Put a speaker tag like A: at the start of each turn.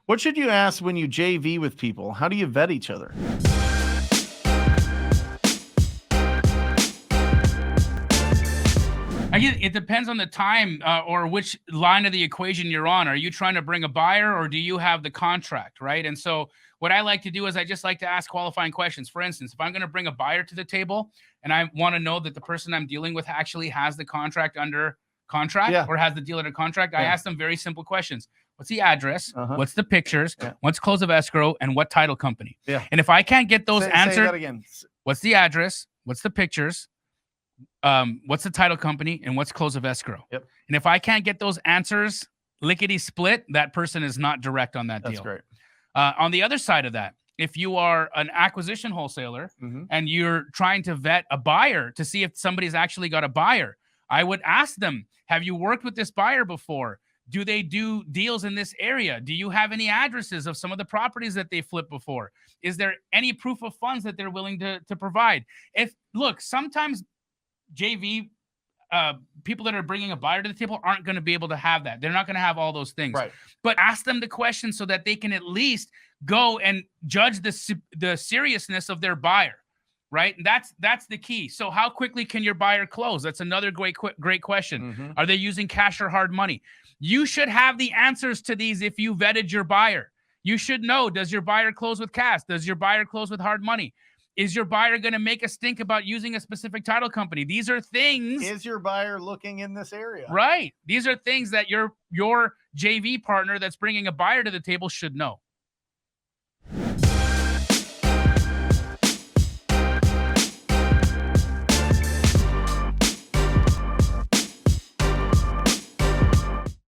A: What should you ask when you JV with people? How do you vet each other?
B: Again, it depends on the time or which line of the equation you're on. Are you trying to bring a buyer or do you have the contract, right? And so what I like to do is I just like to ask qualifying questions. For instance, if I'm going to bring a buyer to the table and I want to know that the person I'm dealing with actually has the contract under contract or has the deal under contract, I ask them very simple questions. What's the address? What's the pictures? What's close of escrow? And what title company? And if I can't get those answered,
A: say that again.
B: What's the address? What's the pictures? What's the title company? And what's close of escrow? And if I can't get those answers lickety split, that person is not direct on that deal.
A: That's great.
B: On the other side of that, if you are an acquisition wholesaler and you're trying to vet a buyer to see if somebody's actually got a buyer, I would ask them, have you worked with this buyer before? Do they do deals in this area? Do you have any addresses of some of the properties that they flipped before? Is there any proof of funds that they're willing to provide? Look, sometimes JV people that are bringing a buyer to the table aren't going to be able to have that. They're not going to have all those things. But ask them the question so that they can at least go and judge the seriousness of their buyer. Right. And that's the key. So how quickly can your buyer close? That's another great question. Are they using cash or hard money? You should have the answers to these if you vetted your buyer. You should know, does your buyer close with cash? Does your buyer close with hard money? Is your buyer going to make a stink about using a specific title company? These are things.
A: Is your buyer looking in this area?
B: Right. These are things that your JV partner that's bringing a buyer to the table should know.